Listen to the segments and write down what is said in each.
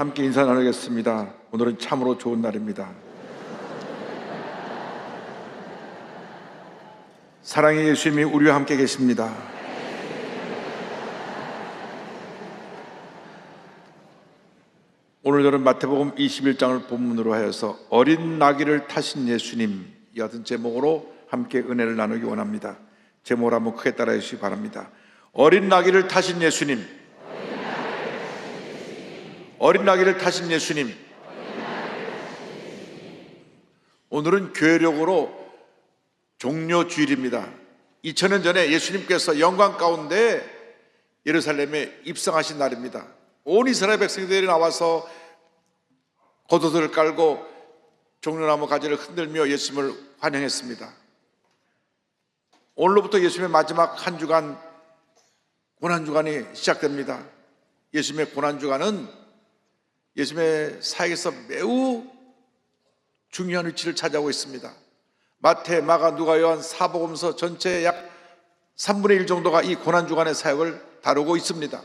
함께 인사 나누겠습니다. 오늘은 참으로 좋은 날입니다. 사랑의 예수님이 우리와 함께 계십니다. 오늘 저는 마태복음 21장을 본문으로 하여서 어린 나귀를 타신 예수님, 이 같은 제목으로 함께 은혜를 나누기 원합니다. 제목을 한번 크게 따라해 주시기 바랍니다. 어린 나귀를 타신 예수님, 어린 나귀를 타신 예수님. 오늘은 교회력으로 종료 주일입니다. 2000년 전에 예수님께서 영광 가운데 예루살렘에 입성하신 날입니다. 온 이스라엘 백성들이 나와서 겉옷을 깔고 종려나무 가지를 흔들며 예수님을 환영했습니다. 오늘로부터 예수님의 마지막 한 주간, 고난주간이 시작됩니다. 예수님의 고난주간은 예수님의 사역에서 매우 중요한 위치를 차지하고 있습니다. 마태, 마가, 누가, 요한, 사복음서 전체 약 3분의 1 정도가 이 고난주간의 사역을 다루고 있습니다.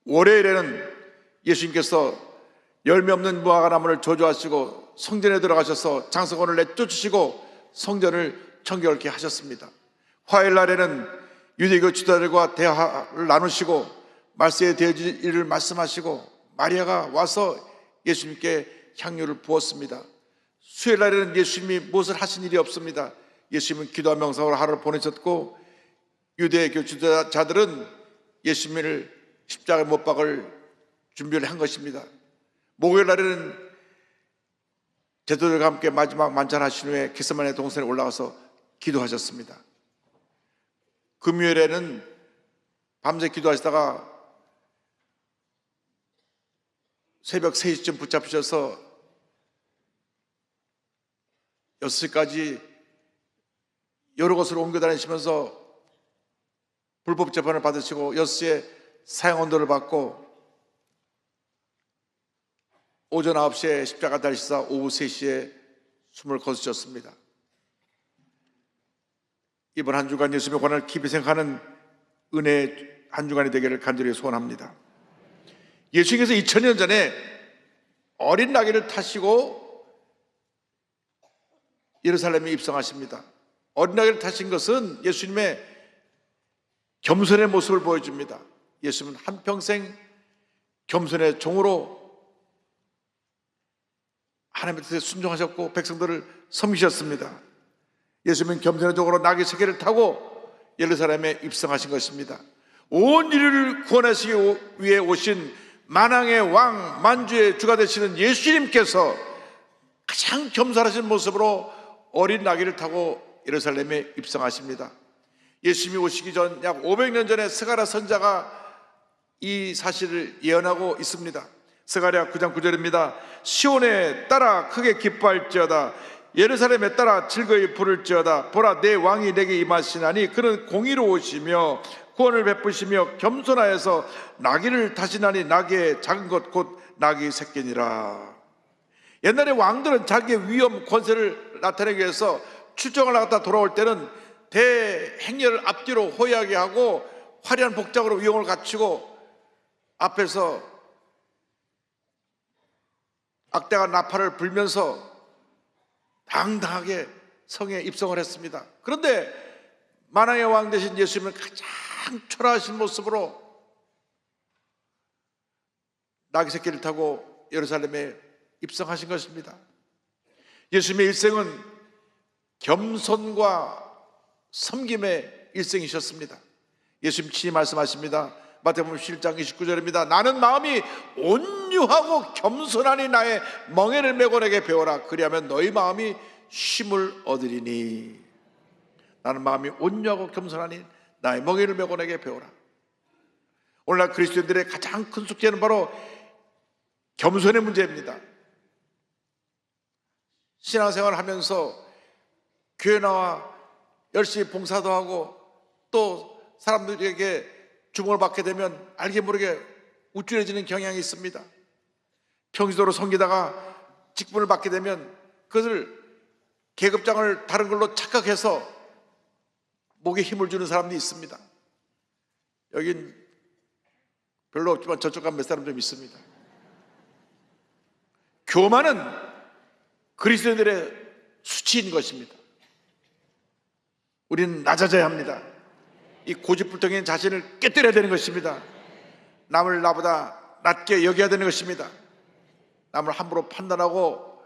월요일에는 예수님께서 열매 없는 무화과 나무를 저주하시고 성전에 들어가셔서 장성원을 내쫓으시고 성전을 청결케 하셨습니다. 화요일 날에는 유대교 지도자들과 대화를 나누시고 말세에 되어질 일을 말씀하시고 마리아가 와서 예수님께 향유를 부었습니다. 수요일 날에는 예수님이 무엇을 하신 일이 없습니다. 예수님은 기도와 명상으로 하루를 보내셨고 유대교 지도자들은 예수님을 십자가에 못 박을 준비를 한 것입니다. 목요일 날에는 제도들과 함께 마지막 만찬하신 후에 겟세마네 동산에 올라가서 기도하셨습니다. 금요일에는 밤새 기도하시다가 새벽 3시쯤 붙잡히셔서 6시까지 여러 곳으로 옮겨 다니시면서 불법 재판을 받으시고 6시에 사형 언도를 받고 오전 9시에 십자가 달리시사 오후 3시에 숨을 거두셨습니다. 이번 한 주간 예수님의 고난을 깊이 생각하는 은혜의 한 주간이 되기를 간절히 소원합니다. 예수님께서 2000년 전에 어린 나귀를 타시고 예루살렘에 입성하십니다. 어린 나귀를 타신 것은 예수님의 겸손의 모습을 보여줍니다. 예수님은 한평생 겸손의 종으로 하나님의 뜻에 순종하셨고 백성들을 섬기셨습니다. 예수님은 겸손의 종으로 나귀 새끼를 타고 예루살렘에 입성하신 것입니다. 온 인류를 구원하시기 위해 오신 만왕의 왕, 만주의 주가 되시는 예수님께서 가장 겸손하신 모습으로 어린 나귀를 타고 예루살렘에 입성하십니다. 예수님이 오시기 전 약 500년 전에 스가랴 선지자가 이 사실을 예언하고 있습니다. 스가랴 9장 9절입니다. 시온에 따라 크게 기뻐할지어다, 예루살렘에 따라 즐거이 부를지어다. 보라, 내 왕이 내게 임하시나니 그는 공의로우시며 구원을 베푸시며 겸손하여서 나귀를 타시나니 나귀의 작은 것 곧 나귀 새끼니라. 옛날에 왕들은 자기의 위엄 권세를 나타내기 위해서 출정을 나갔다 돌아올 때는 대행렬을 앞뒤로 호위하게 하고 화려한 복장으로 위엄을 갖추고 앞에서 악대가 나팔을 불면서 당당하게 성에 입성을 했습니다. 그런데 만왕의 왕 되신 예수님은 가장 초라하신 모습으로 나귀 새끼를 타고 예루살렘에 입성하신 것입니다. 예수님의 일생은 겸손과 섬김의 일생이셨습니다. 예수님 친히 말씀하십니다. 마태복음 11장 29절입니다. 나는 마음이 온유하고 겸손하니 나의 멍에를 메고 내게 배워라. 그리하면 너희 마음이 쉼을 얻으리니. 나는 마음이 온유하고 겸손하니 나의 멍에를 메고 내게 배워라. 오늘날 그리스도인들의 가장 큰 숙제는 바로 겸손의 문제입니다. 신앙생활을 하면서 교회 나와 열심히 봉사도 하고 또 사람들에게 주목을 받게 되면 알게 모르게 우쭐해지는 경향이 있습니다. 평시도로 섬기다가 직분을 받게 되면 그것을 계급장을 다른 걸로 착각해서 목에 힘을 주는 사람도 있습니다. 여긴 별로 없지만 저쪽 가면 몇 사람 좀 있습니다. 교만은 그리스도인들의 수치인 것입니다. 우리는 낮아져야 합니다. 이 고집불통인 자신을 깨뜨려야 되는 것입니다. 남을 나보다 낮게 여겨야 되는 것입니다. 남을 함부로 판단하고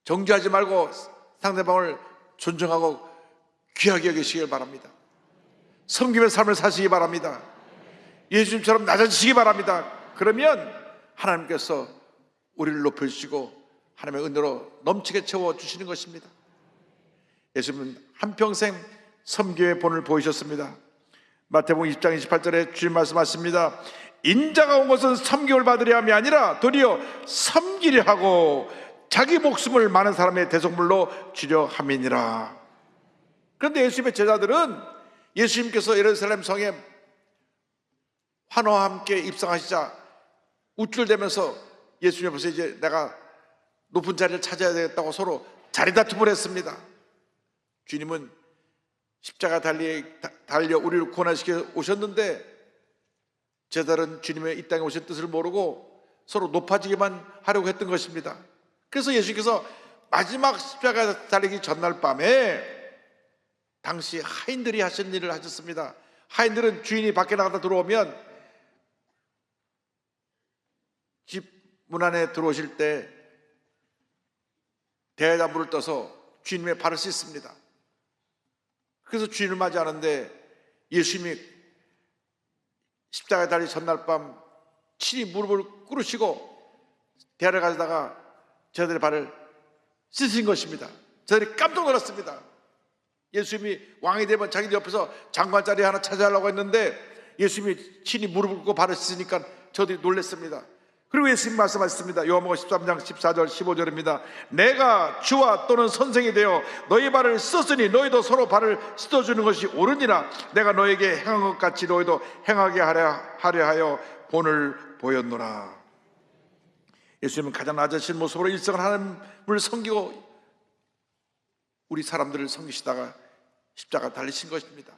정죄하지 말고 상대방을 존중하고 귀하게 여기시길 바랍니다. 섬김의 삶을 사시기 바랍니다. 예수님처럼 낮아지시기 바랍니다. 그러면 하나님께서 우리를 높여주시고 하나님의 은혜로 넘치게 채워주시는 것입니다. 예수님은 한평생 섬김의 본을 보이셨습니다. 마태복음 20장 28절에 주님 말씀하십니다. 인자가 온 것은 섬김을 받으려 함이 아니라 도리어 섬기려 하고 자기 목숨을 많은 사람의 대속물로 주려 함이니라. 그런데 예수님의 제자들은 예수님께서 예루살렘 성에 환호와 함께 입성하시자 우쭐대면서 예수님 앞에서 이제 내가 높은 자리를 찾아야 되겠다고 서로 자리 다툼을 했습니다. 주님은 십자가 달려 우리를 구원하시켜 오셨는데 제자들은 주님의 이 땅에 오신 뜻을 모르고 서로 높아지기만 하려고 했던 것입니다. 그래서 예수님께서 마지막 십자가 달리기 전날 밤에 당시 하인들이 하신 일을 하셨습니다. 하인들은 주인이 밖에 나갔다 들어오면 집 문 안에 들어오실 때 대자물을 떠서 주님의 발을 씻습니다. 그래서 주인을 맞이하는데 예수님이 십자가에 달리 전날 밤 친히 무릎을 꿇으시고 대야를 가져다가 저들의 발을 씻으신 것입니다. 저들이 깜짝 놀랐습니다. 예수님이 왕이 되면 자기들 옆에서 장관 자리 하나 차지하려고 했는데 예수님이 친히 무릎을 꿇고 발을 씻으니까 저들이 놀랐습니다. 그리고 예수님 말씀하셨습니다. 요한복음 13장 14절 15절입니다. 내가 주와 또는 선생이 되어 너희 발을 씻었으니 너희도 서로 발을 씻어주는 것이 옳으니라. 내가 너에게 행한 것 같이 너희도 행하게 하려 하여 본을 보였노라. 예수님은 가장 낮으신 모습으로 일생을 하나님을 섬기고 우리 사람들을 섬기시다가 십자가 달리신 것입니다.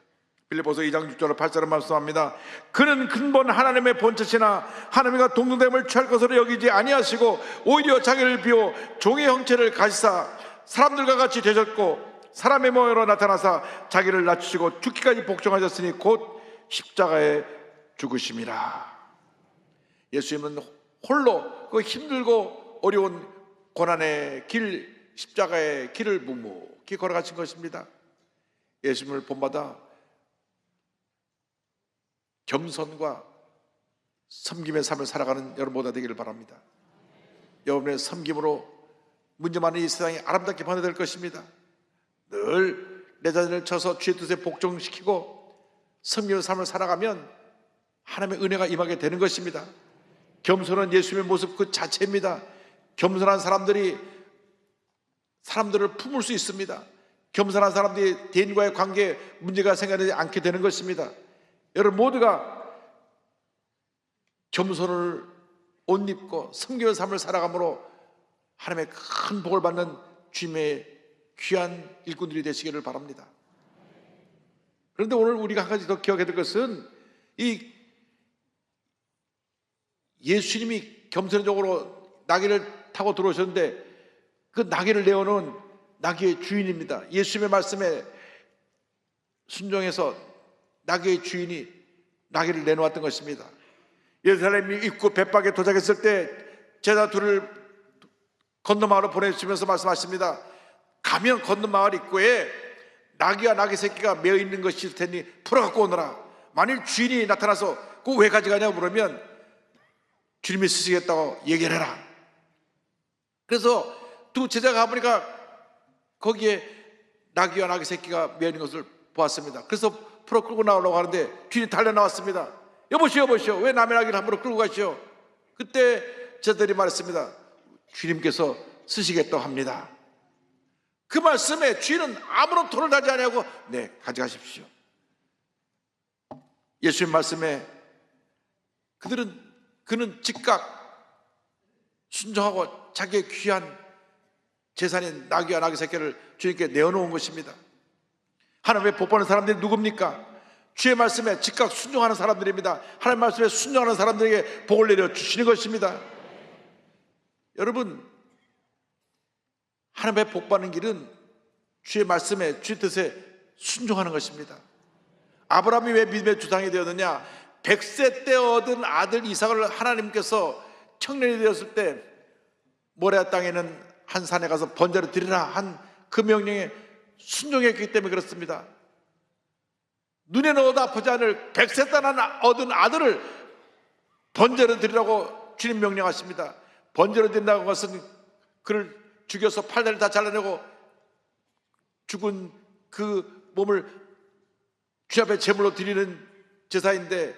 빌립보서 2장 6절 8절을 말씀합니다. 그는 근본 하나님의 본체시나 하나님과 동등됨을 취할 것으로 여기지 아니하시고 오히려 자기를 비워 종의 형체를 가지사 사람들과 같이 되셨고 사람의 모양으로 나타나사 자기를 낮추시고 죽기까지 복종하셨으니 곧 십자가에 죽으심이라. 예수님은 홀로 그 힘들고 어려운 고난의 길, 십자가의 길을 묵묵히 걸어가신 것입니다. 예수님을 본받아 겸손과 섬김의 삶을 살아가는 여러분 모두 되기를 바랍니다. 여러분의 섬김으로 문제 많은 이 세상이 아름답게 변화될 것입니다. 늘 내 자신을 쳐서 주의 뜻에 복종시키고 섬김의 삶을 살아가면 하나님의 은혜가 임하게 되는 것입니다. 겸손한 예수님의 모습 그 자체입니다. 겸손한 사람들이 사람들을 품을 수 있습니다. 겸손한 사람들이 대인과의 관계에 문제가 생기지 않게 되는 것입니다. 여러분 모두가 겸손을 옷 입고 섬김의 삶을 살아감으로 하나님의 큰 복을 받는 주님의 귀한 일꾼들이 되시기를 바랍니다. 그런데 오늘 우리가 한 가지 더 기억해야 될 것은 이 예수님이 겸손적으로 나귀를 타고 들어오셨는데 그 나귀를 내어놓은 나귀의 주인입니다. 예수님의 말씀에 순종해서 나귀의 주인이 나귀를 내놓았던 것입니다. 예루살렘 입구 벳박에 도착했을 때 제자 둘을 건너마을로 보내주시면서 말씀하십니다. 가면 건너마을 입구에 나귀와 나귀 새끼가 매어 있는 것이 있을 테니 풀어갖고 오너라. 만일 주인이 나타나서 그거 왜 가져가냐고 물으면 주님이 쓰시겠다고 얘기를 해라. 그래서 두 제자가 가보니까 거기에 나귀와 나귀 새끼가 매어 있는 것을 보았습니다. 그래서 풀어 끌고 나오려고 하는데 주인이 달려 나왔습니다. 여보시오 왜 남의 나귀를 함부로 끌고 가시오? 그때 제자들이 말했습니다. 주님께서 쓰시겠다고 합니다. 그 말씀에 주인은 아무런 토를 다지 않냐고 네 가져가십시오. 예수님 말씀에 그는 즉각 순종하고 자기의 귀한 재산인 나귀와 나귀 새끼를 주님께 내어놓은 것입니다. 하나님의 복받는 사람들이 누굽니까? 주의 말씀에 즉각 순종하는 사람들입니다. 하나님 말씀에 순종하는 사람들에게 복을 내려 주시는 것입니다. 여러분, 하나님의 복 받는 길은 주의 말씀에, 주의 뜻에 순종하는 것입니다. 아브라함이 왜 믿음의 주장이 되었느냐? 100세 때 얻은 아들 이삭을 하나님께서 청년이 되었을 때 모레아 땅에는 한 산에 가서 번제를 드리라 한 그 명령에 순종했기 때문에 그렇습니다. 눈에는 얻어 아프지 않을 100세 때 얻은 아들을 번제를 드리라고 주님 명령하십니다. 번제를 드린다는 것은 그를 죽여서 팔다리를 다 잘라내고 죽은 그 몸을 주 앞에 제물로 드리는 제사인데,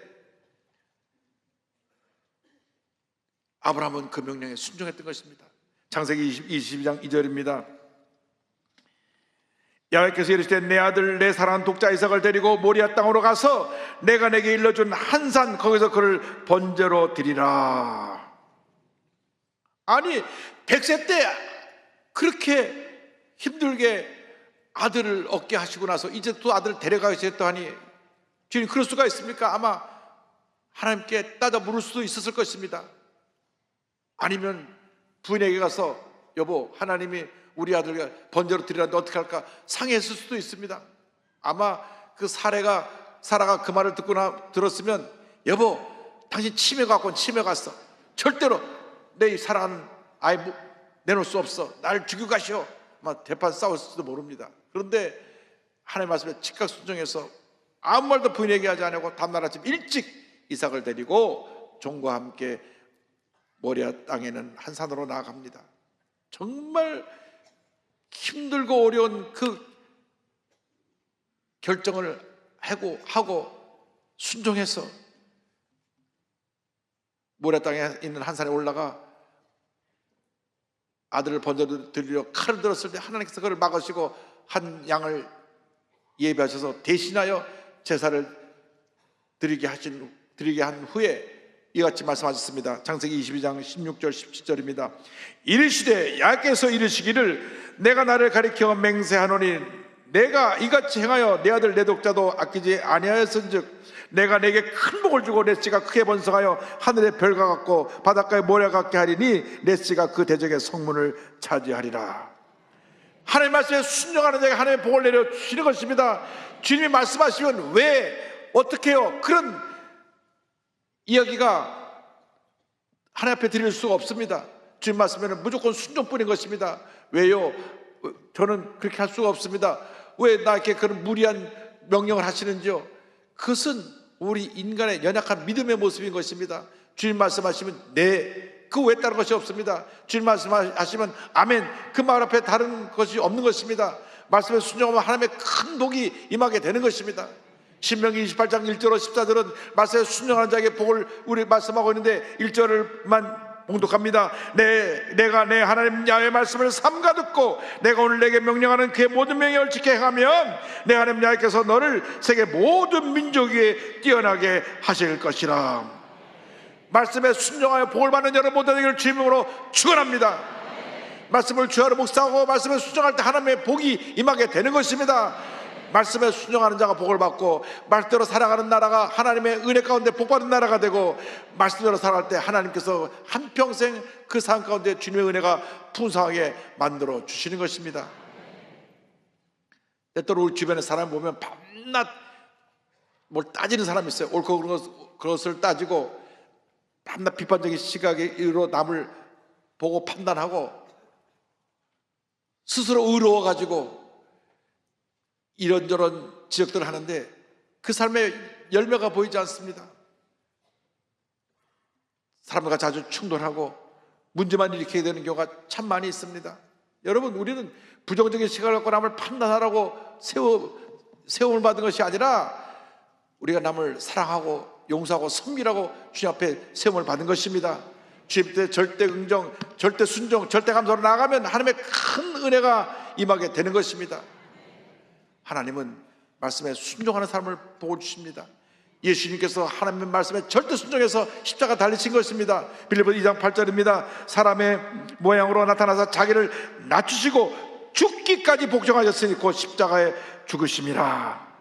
아브라함은 그 명령에 순종했던 것입니다. 창세기 22장 2절입니다. 야훼께서 이르시되 내 아들 내 사랑하는 독자 이삭을 데리고 모리아 땅으로 가서 내가 내게 일러준 한 산 거기서 그를 번제로 드리라. 아니, 100세 때 그렇게 힘들게 아들을 얻게 하시고 나서 이제 또 아들을 데려가시겠다 하니, 주님 그럴 수가 있습니까? 아마 하나님께 따져 물을 수도 있었을 것입니다. 아니면 부인에게 가서 여보, 하나님이 우리 아들 번제로 드리라는데 어떻게 할까 상의했을 수도 있습니다. 아마 그 사라가 그 말을 들었으면, 여보, 당신 치매 갖고는 치매 갔어. 절대로 내 사랑하는 아이 내놓을 수 없어. 날 죽이고 가시오. 아마 대판 싸웠을지도 모릅니다. 그런데 하나님의 말씀에 즉각 순종해서 아무 말도 부인에게 하지 않고 다음날 아침 일찍 이삭을 데리고 종과 함께 모리아 땅에는 한 산으로 나아갑니다. 정말 힘들고 어려운 그 결정을 하고 순종해서 모리아 땅에 있는 한 산에 올라가 아들을 번제로 드리려 칼을 들었을 때 하나님께서 그를 막으시고 한 양을 예비하셔서 대신하여 제사를 드리게 한 후에 이같이 말씀하셨습니다. 창세기 22장 16절 17절입니다. 이르시되 야훼께서 이르시기를 내가 나를 가리켜 맹세하노니 내가 이같이 행하여 내 아들 내 독자도 아끼지 아니하였은즉 내가 내게 큰 복을 주고 내 씨가 크게 번성하여 하늘의 별과 같고 바닷가의 모래 같게 하리니 내 씨가 그 대적의 성문을 차지하리라. 하나님의 말씀에 순종하는 자에게 하나님의 복을 내려 주시는 것입니다. 주님이 말씀하시면 왜 어떻게 해요? 그런 이야기가 하나님 앞에 드릴 수가 없습니다. 주님 말씀에는 무조건 순종뿐인 것입니다. 왜요? 저는 그렇게 할 수가 없습니다. 왜 나에게 그런 무리한 명령을 하시는지요? 그것은 우리 인간의 연약한 믿음의 모습인 것입니다. 주님 말씀하시면 네, 그 외에 다른 것이 없습니다. 주님 말씀하시면 아멘, 그 말 앞에 다른 것이 없는 것입니다. 말씀에 순종하면 하나님의 큰 복이 임하게 되는 것입니다. 신명기 28장 1절로 14절은 말씀에 순종하는 자에게 복을 우리 말씀하고 있는데 1절만 봉독합니다. 내가 내 하나님 야훼의 말씀을 삼가 듣고 내가 오늘 내게 명령하는 그의 모든 명령을 지켜 행하면 내 하나님 야훼께서 너를 세계 모든 민족 위에 뛰어나게 하실 것이라. 말씀에 순종하여 복을 받는 여러분 모든 되기를 주님으로 축원합니다. 말씀을 주하로 묵상하고 말씀에 순종할 때 하나님의 복이 임하게 되는 것입니다. 말씀에 순종하는 자가 복을 받고 말씀대로 살아가는 나라가 하나님의 은혜 가운데 복받은 나라가 되고, 말씀대로 살아갈 때 하나님께서 한평생 그 삶 가운데 주님의 은혜가 풍성하게 만들어 주시는 것입니다. 때때로 우리 주변에 사람 보면 밤낮 뭘 따지는 사람이 있어요. 옳고 그것을 따지고 밤낮 비판적인 시각으로 남을 보고 판단하고 스스로 의로워가지고 이런저런 지적들을 하는데 그 삶의 열매가 보이지 않습니다. 사람들과 자주 충돌하고 문제만 일으키게 되는 경우가 참 많이 있습니다. 여러분, 우리는 부정적인 시각을 갖고 남을 판단하라고 세움을 받은 것이 아니라 우리가 남을 사랑하고 용서하고 섬기라고 주님 앞에 세움을 받은 것입니다. 주님 앞에 절대 긍정, 절대 순종, 절대 감사로 나아가면 하나님의 큰 은혜가 임하게 되는 것입니다. 하나님은 말씀에 순종하는 삶을 보고 주십니다. 예수님께서 하나님의 말씀에 절대 순종해서 십자가 달리신 것입니다. 빌립보 2장 8절입니다. 사람의 모양으로 나타나서 자기를 낮추시고 죽기까지 복종하셨으니 곧 십자가에 죽으심이라.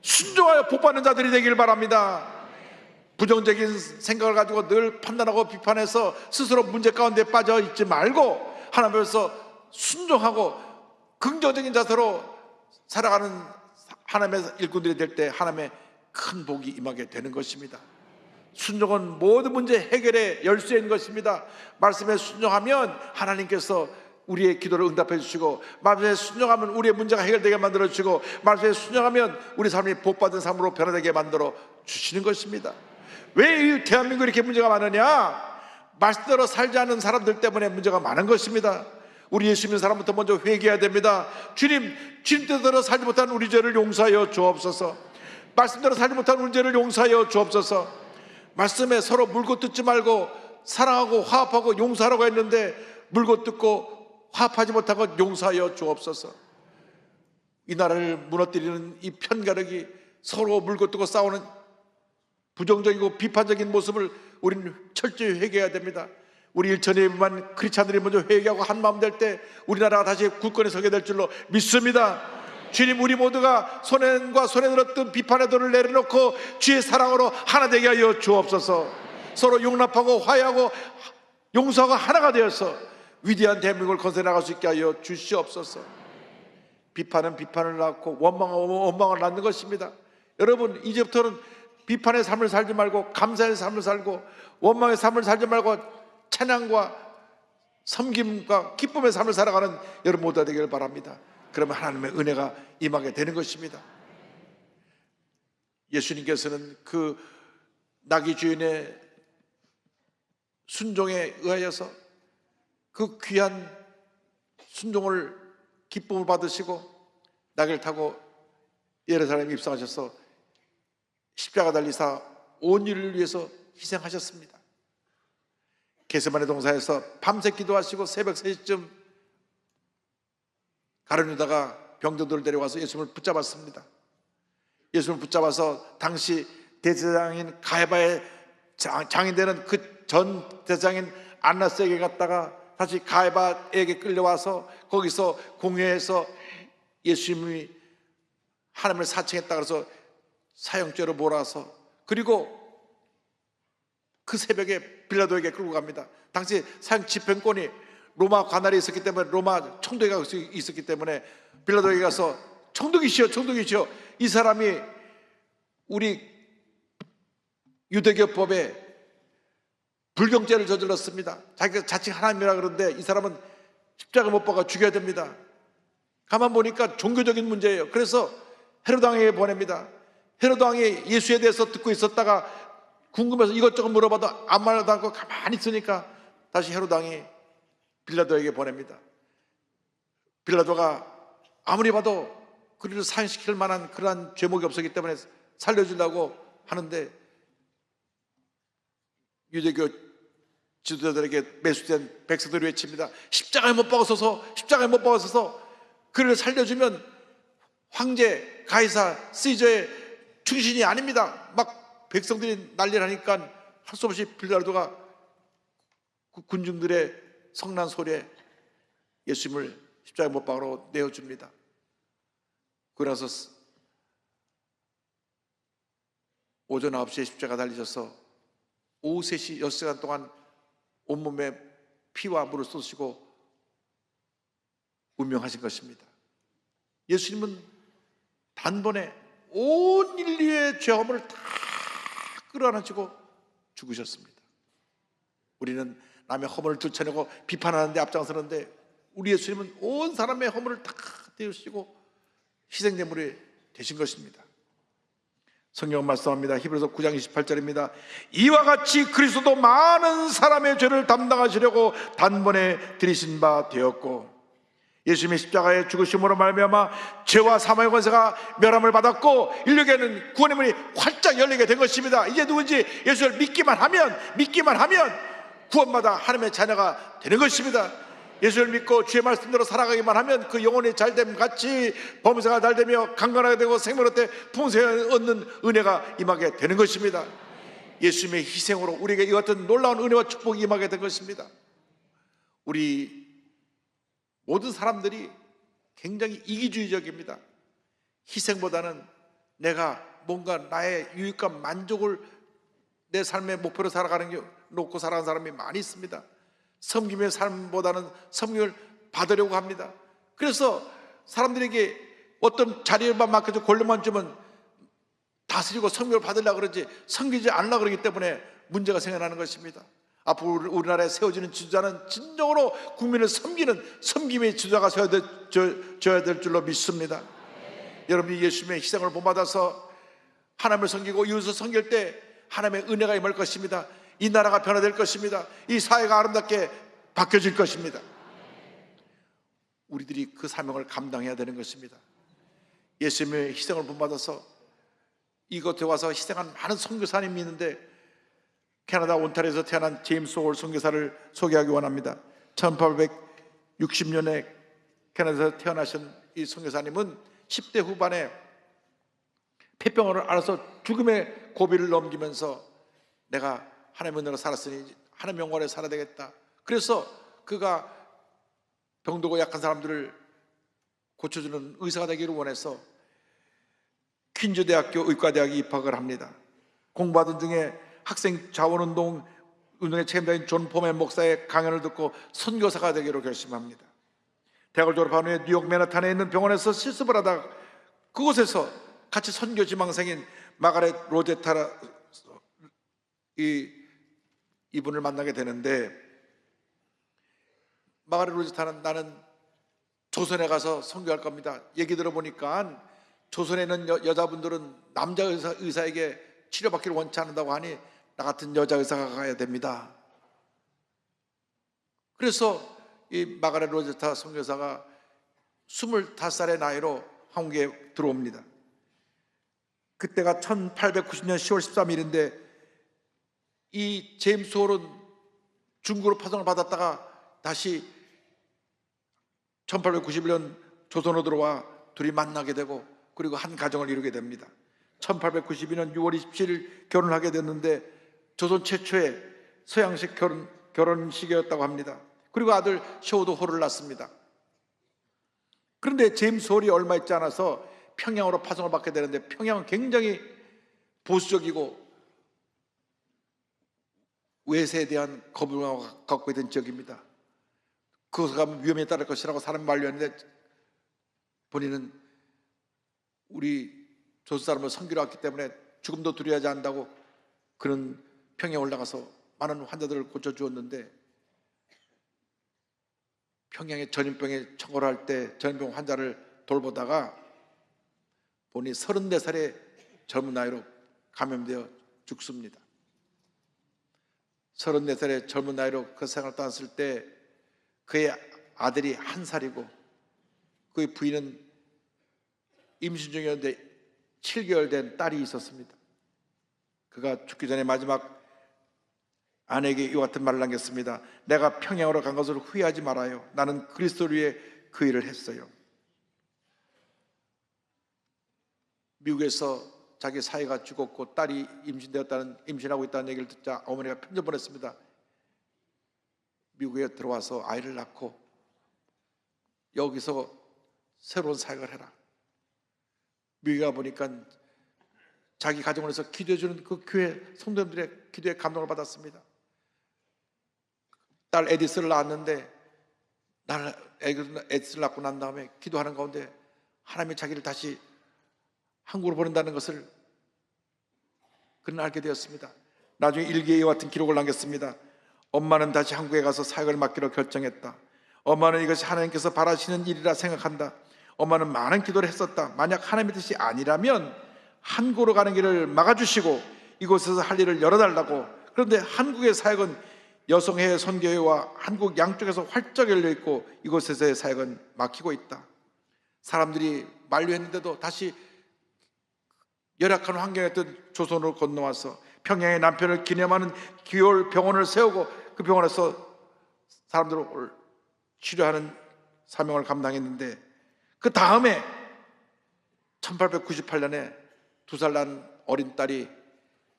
순종하여 복받는 자들이 되길 바랍니다. 부정적인 생각을 가지고 늘 판단하고 비판해서 스스로 문제 가운데 빠져 있지 말고 하나님 앞에서 순종하고 긍정적인 자세로 살아가는 하나님의 일꾼들이 될 때 하나님의 큰 복이 임하게 되는 것입니다. 순종은 모든 문제 해결의 열쇠인 것입니다. 말씀에 순종하면 하나님께서 우리의 기도를 응답해 주시고, 말씀에 순종하면 우리의 문제가 해결되게 만들어 주시고, 말씀에 순종하면 우리 삶이 복받은 삶으로 변화되게 만들어 주시는 것입니다. 왜 이 대한민국에 이렇게 문제가 많으냐? 말씀대로 살지 않는 사람들 때문에 문제가 많은 것입니다. 우리 예수 믿는 사람부터 먼저 회개해야 됩니다. 주님 뜻대로 살지 못한 우리 죄를 용서하여 주옵소서. 말씀대로 살지 못한 우리 죄를 용서하여 주옵소서. 말씀에 서로 물고 뜯지 말고 사랑하고 화합하고 용서하라고 했는데 물고 뜯고 화합하지 못한 것 용서하여 주옵소서. 이 나라를 무너뜨리는 이 편가르기, 서로 물고 뜯고 싸우는 부정적이고 비판적인 모습을 우리는 철저히 회개해야 됩니다. 우리 일천에만 크리스찬들이 먼저 회개하고 한마음 될 때 우리나라가 다시 굳건히 서게 될 줄로 믿습니다. 주님, 우리 모두가 손해과 손에 들었던 비판의 돌을 내려놓고 주의 사랑으로 하나 되게 하여 주옵소서. 서로 용납하고 화해하고 용서하고 하나가 되어서 위대한 대한민국을 건설해 나갈 수 있게 하여 주시옵소서. 비판은 비판을 낳고 원망은 원망을 낳는 것입니다. 여러분, 이제부터는 비판의 삶을 살지 말고 감사의 삶을 살고, 원망의 삶을 살지 말고 찬양과 섬김과 기쁨의 삶을 살아가는 여러분 모두가 되기를 바랍니다. 그러면 하나님의 은혜가 임하게 되는 것입니다. 예수님께서는 그 나귀 주인의 순종에 의하여서 그 귀한 순종을 기쁨을 받으시고 나귀를 타고 예루살렘에 입성하셔서 십자가 달리사 온 인류를 위해서 희생하셨습니다. 겟세마네 동산에서 밤새 기도하시고 새벽 3시쯤 가룟 유다가 병정들을 데려와서 예수님을 붙잡았습니다. 예수님을 붙잡아서 당시 대제사장인 가야바의 장인되는 그 전 대제사장인 안나스에게 갔다가 다시 가야바에게 끌려와서 거기서 공회에서 예수님이 하나님을 사칭했다 그래서 사형죄로 몰아서, 그리고 그 새벽에 빌라도에게 끌고 갑니다. 당시 사형 집행권이 로마 관할에 있었기 때문에, 로마 총독이 있었기 때문에 빌라도에게 가서 총독이시여 이 사람이 우리 유대교법에 불경죄를 저질렀습니다. 자기가 자칭 하나님이라 그러는데 이 사람은 십자가 못 박아 죽여야 됩니다. 가만 보니까 종교적인 문제예요. 그래서 헤롯 왕에게 보냅니다. 헤롯 왕이 예수에 대해서 듣고 있었다가 궁금해서 이것저것 물어봐도 아무 말도 않고 가만히 있으니까 다시 헤롯 왕이 빌라도에게 보냅니다. 빌라도가 아무리 봐도 그를 사형시킬 만한 그러한 죄목이 없었기 때문에 살려주려고 하는데 유대교 지도자들에게 매수된 백성들이 외칩니다. 십자가에 못 박아서서 그를 살려주면 황제 가이사 시저의 충신이 아닙니다. 막 백성들이 난리를 하니까 할 수 없이 빌라도가 그 군중들의 성난 소리에 예수님을 십자가에 못 박으러 내어줍니다. 그러나서 오전 9시에 십자가 달리셔서 오후 3시 6시간 동안 온몸에 피와 물을 쏟으시고 운명하신 것입니다. 예수님은 단번에 온 인류의 죄업을 다 끌어안으시고 죽으셨습니다. 우리는 남의 허물을 들춰내고 비판하는데 앞장서는데 우리 예수님은 온 사람의 허물을 다 떼우시고 희생제물이 되신 것입니다. 성경 말씀합니다. 히브리서 9장 28절입니다. 이와 같이 그리스도도 많은 사람의 죄를 담당하시려고 단번에 들이신 바 되었고, 예수님의 십자가의 죽으심으로 말미암아 죄와 사망의 권세가 멸함을 받았고 인류에게는 구원의 문이 활짝 열리게 된 것입니다. 이제 누군지 예수를 믿기만 하면 구원받아 하나님의 자녀가 되는 것입니다. 예수를 믿고 주의 말씀대로 살아가기만 하면 그 영혼이 잘됨 같이 범사가 잘되며 강건하게 되고 생명을 얻되 풍성을 얻는 은혜가 임하게 되는 것입니다. 예수님의 희생으로 우리에게 이 같은 놀라운 은혜와 축복이 임하게 된 것입니다. 우리 모든 사람들이 굉장히 이기주의적입니다. 희생보다는 내가 뭔가 나의 유익과 만족을 내 삶의 목표로 살아가는 게 놓고 살아가는 사람이 많이 있습니다. 섬김의 삶보다는 섬김을 받으려고 합니다. 그래서 사람들에게 어떤 자리만 맡겨서 권력만 주면 다스리고 섬김을 받으려고 그러지 섬기지 않으려고 그러기 때문에 문제가 생겨나는 것입니다. 앞으로 우리나라에 세워지는 지도자는 진정으로 국민을 섬기는 섬김의 지도자가 세워져야 될 줄로 믿습니다. 여러분이 예수님의 희생을 본받아서 하나님을 섬기고 이웃을 섬길 때 하나님의 은혜가 임할 것입니다. 이 나라가 변화될 것입니다. 이 사회가 아름답게 바뀌어질 것입니다. 우리들이 그 사명을 감당해야 되는 것입니다. 예수님의 희생을 본받아서 이곳에 와서 희생한 많은 선교사님이 있는데 캐나다 온타리오에서 태어난 제임스 홀 선교사를 소개하기 원합니다. 1860년에 캐나다에서 태어나신 이 선교사님은 10대 후반에 폐병을 앓아서 죽음의 고비를 넘기면서 내가 하나님의 은혜로 살았으니 하나님의 영광에 살아야 되겠다. 그래서 그가 병들고 약한 사람들을 고쳐주는 의사가 되기를 원해서 퀸즈 대학교 의과대학에 입학을 합니다. 공부하던 중에 학생 자원운동에 책임자인 존 포맨 목사의 강연을 듣고 선교사가 되기로 결심합니다. 대학을 졸업한 후에 뉴욕 맨하탄에 있는 병원에서 실습을 하다 그곳에서 같이 선교 지망생인 마가렛 로제타 이분을 만나게 되는데, 마가렛 로제타는 나는 조선에 가서 선교할 겁니다. 얘기 들어보니까 조선에 있는 여자분들은 남자 의사에게 치료받기를 원치 않는다고 하니 나 같은 여자 의사가 가야 됩니다. 그래서 이 마가렛 로제타 선교사가 25살의 나이로 한국에 들어옵니다. 그때가 1890년 10월 13일인데 이 제임스 홀은 중국으로 파송을 받았다가 다시 1891년 조선으로 들어와 둘이 만나게 되고 그리고 한 가정을 이루게 됩니다. 1892년 6월 27일 결혼하게 됐는데 조선 최초의 서양식 결혼식이었다고 합니다. 그리고 아들 쇼우도 홀을 낳습니다. 그런데 제임스 홀이 얼마 있지 않아서 평양으로 파송을 받게 되는데 평양은 굉장히 보수적이고 외세에 대한 거부감을 갖고 있던 지역입니다. 그곳에 가면 위험에 따를 것이라고 사람이 만류했는데 본인은 우리 조선 사람을 섬기러 왔기 때문에 죽음도 두려워하지 않는다고 그는 평양에 올라가서 많은 환자들을 고쳐주었는데, 평양에 전염병에 청구를 할 때 전염병 환자를 돌보다가 본인이 34살의 젊은 나이로 감염되어 죽습니다. 34살의 젊은 나이로 그 세상을 떠났을 때 그의 아들이 1살이고 그의 부인은 임신 중이었는데 7개월 된 딸이 있었습니다. 그가 죽기 전에 마지막 아내에게 이와 같은 말을 남겼습니다. 내가 평양으로 간 것을 후회하지 말아요. 나는 그리스도를 위해 그 일을 했어요. 미국에서 자기 사위가 죽었고 딸이 임신하고 있다는 얘기를 듣자 어머니가 편지 보냈습니다. 미국에 들어와서 아이를 낳고 여기서 새로운 사역을 해라. 미국에 가보니까 자기 가정을 위해서 기도해주는 그 교회 성도님들의 기도에 감동을 받았습니다. 딸 에디스를 낳았는데 에디스를 낳고 난 다음에 기도하는 가운데 하나님이 자기를 다시 한국으로 보낸다는 것을 그는 알게 되었습니다. 나중에 일기에 이와 같은 기록을 남겼습니다. 엄마는 다시 한국에 가서 사역을 맡기로 결정했다. 엄마는 이것이 하나님께서 바라시는 일이라 생각한다. 엄마는 많은 기도를 했었다. 만약 하나님의 뜻이 아니라면 한국으로 가는 길을 막아주시고 이곳에서 할 일을 열어달라고. 그런데 한국의 사역은 여성회 선교회와 한국 양쪽에서 활짝 열려있고 이곳에서의 사역은 막히고 있다. 사람들이 만류했는데도 다시 열악한 환경이었던 조선으로 건너와서 평양의 남편을 기념하는 기월 병원을 세우고 그 병원에서 사람들을 치료하는 사명을 감당했는데, 그 다음에 1898년에 2살 난 어린 딸이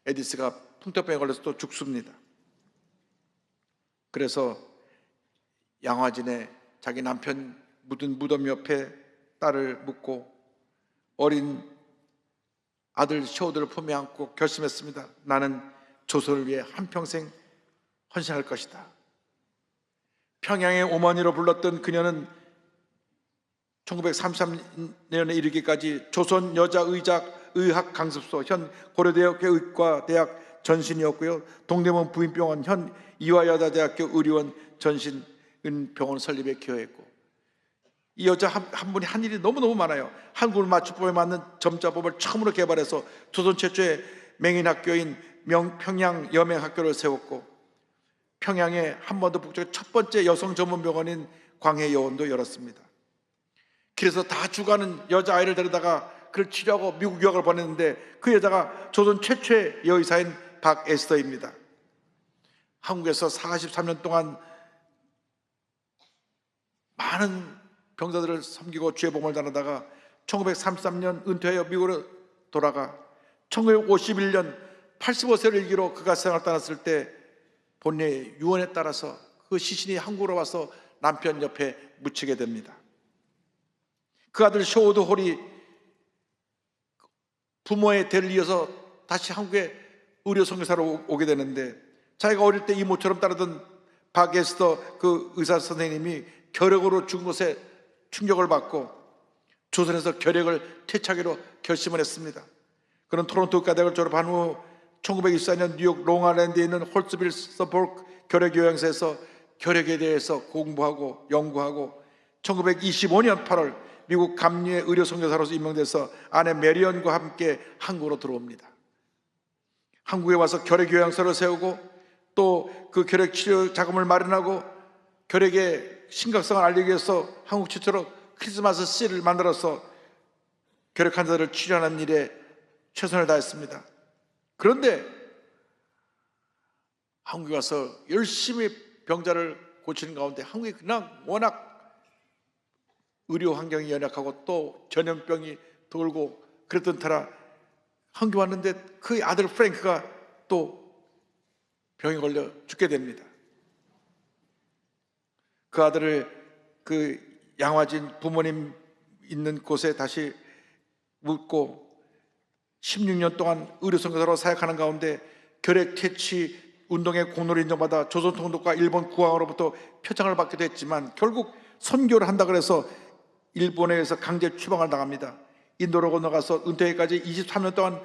에디스가 풍토병에 걸려서 또 죽습니다. 그래서 양화진에 자기 남편 묻은 무덤 옆에 딸을 묻고 어린 아들 쇼우들을 품에 안고 결심했습니다. 나는 조선을 위해 한평생 헌신할 것이다. 평양의 오머니로 불렀던 그녀는 1933년에 이르기까지 조선 여자의학 강습소 현 고려대학교 의과대학 전신이었고요, 동대문 부인병원 현 이화여자대학교 의료원 전신병원 설립에 기여했고, 이 여자 한 분이 한 일이 너무너무 많아요. 한글 맞춤법에 맞는 점자법을 처음으로 개발해서 조선 최초의 맹인학교인 평양 여맹학교를 세웠고, 평양에 한반도 북쪽의 첫 번째 여성 전문 병원인 광해여원도 열었습니다. 그래서 다 죽어가는 여자아이를 데려다가 그를 치료하고 미국 유학을 보냈는데, 그 여자가 조선 최초의 여의사인 박에스더입니다. 한국에서 43년 동안 많은 병자들을 섬기고 주의 복음을 전하다가 1933년 은퇴하여 미국으로 돌아가 1951년 85세를 일기로 그가 세상을 떠났을 때 본래의 유언에 따라서 그 시신이 한국으로 와서 남편 옆에 묻히게 됩니다. 그 아들 쇼우드 홀이 부모의 대를 이어서 다시 한국에 의료 선교사로 오게 되는데, 자기가 어릴 때 이모처럼 따르던 박에스더 그 의사 선생님이 결핵으로 죽은 것에 충격을 받고 조선에서 결핵을 퇴치하기로 결심을 했습니다. 그는 토론토 의과대학을 졸업한 후 1924년 뉴욕 롱아일랜드에 있는 홀스빌 서포크 결핵요양사에서 결핵에 대해서 공부하고 연구하고 1925년 8월 미국 감리의 의료 선교사로서 임명돼서 아내 메리언과 함께 한국으로 들어옵니다. 한국에 와서 결핵요양사를 세우고 또 그 결핵 치료 자금을 마련하고 결핵의 심각성을 알리기 위해서 한국 최초로 크리스마스 씨를 만들어서 결핵 환자들을 치료하는 일에 최선을 다했습니다. 그런데 한국에 와서 열심히 병자를 고치는 가운데 한국이 그냥 워낙 의료 환경이 연약하고 또 전염병이 돌고 그랬던 터라 한국에 왔는데 그 아들 프랭크가 또 병에 걸려 죽게 됩니다. 그 아들을 그 양화진 부모님 있는 곳에 다시 묻고 16년 동안 의료선교사로 사역하는 가운데 결핵 퇴치 운동의 공로를 인정받아 조선통독과 일본 국왕으로부터 표창을 받기도 했지만 결국 선교를 한다 그래서 일본에 의해서 강제 추방을 당합니다. 인도로 건너가서 은퇴까지 23년 동안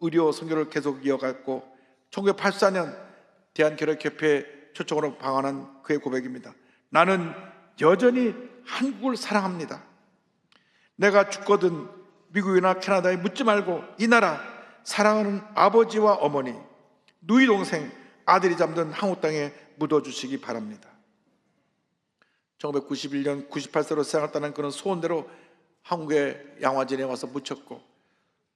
의료 선교를 계속 이어갔고 1984년 대한결핵협회 초청으로 방한한 그의 고백입니다. 나는 여전히 한국을 사랑합니다. 내가 죽거든 미국이나 캐나다에 묻지 말고 이 나라 사랑하는 아버지와 어머니, 누이 동생, 아들이 잠든 한국 땅에 묻어주시기 바랍니다. 1991년 98세로 세상을 떠난 그는 소원대로 한국의 양화진에 와서 묻혔고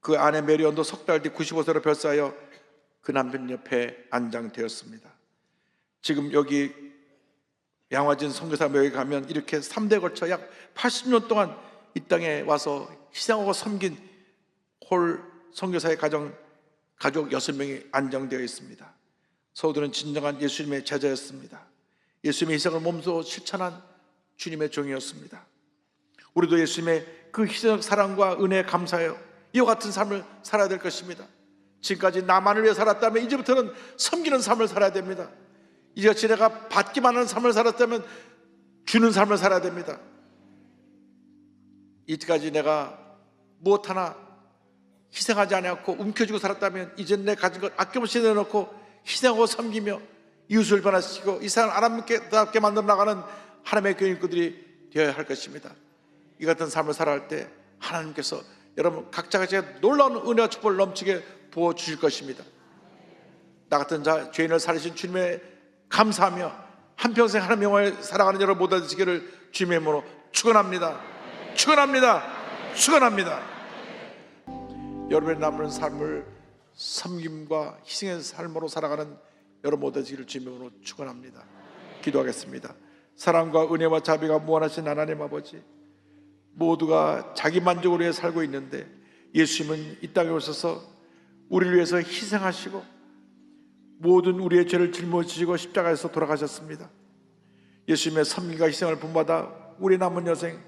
그 아내 메리언도 석 달 뒤 95세로 별세하여 그 남편 옆에 안장되었습니다. 지금 여기 양화진 선교사 묘에 가면 이렇게 3대에 걸쳐 약 80년 동안 이 땅에 와서 희생하고 섬긴 홀 선교사의 가족 6명이 안장되어 있습니다. 서우들은 진정한 예수님의 제자였습니다. 예수님의 희생을 몸소 실천한 주님의 종이었습니다. 우리도 예수님의 그 희생 사랑과 은혜에 감사해요. 이와 같은 삶을 살아야 될 것입니다. 지금까지 나만을 위해 살았다면 이제부터는 섬기는 삶을 살아야 됩니다. 이제같이 내가 받기만 하는 삶을 살았다면 주는 삶을 살아야 됩니다. 이때까지 내가 무엇 하나 희생하지 않았고 움켜쥐고 살았다면 이제는 내 가진 것 아낌없이 내놓고 희생하고 섬기며 이웃을 변화시키고 이 세상을 아름답게 만들어 나가는 하나님의 교인들이 되어야 할 것입니다. 이 같은 삶을 살아갈 때 하나님께서 여러분 각자가 놀라운 은혜와 축복을 넘치게 부어주실 것입니다. 나 같은 죄인을 살리신 주님의 감사하며 한평생 하나님의 영광에 살아가는 여러분 모두 되시기를 주님의 이름으로 축원합니다. 축원합니다. 축원합니다. 여러분의 남은 삶을 섬김과 희생의 삶으로 살아가는 여러분 모두 되시기를 주님의 이름으로 축원합니다. 기도하겠습니다. 사랑과 은혜와 자비가 무한하신 하나님 아버지, 모두가 자기 만족을 위해 살고 있는데 예수님은 이 땅에 오셔서 우리를 위해서 희생하시고 모든 우리의 죄를 짊어지시고 십자가에서 돌아가셨습니다. 예수님의 섬김과 희생을 본받아 우리 남은 여생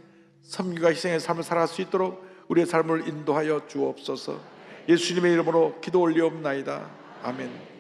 섬김과 희생의 삶을 살아갈 수 있도록 우리의 삶을 인도하여 주옵소서. 예수님의 이름으로 기도 올리옵나이다. 아멘.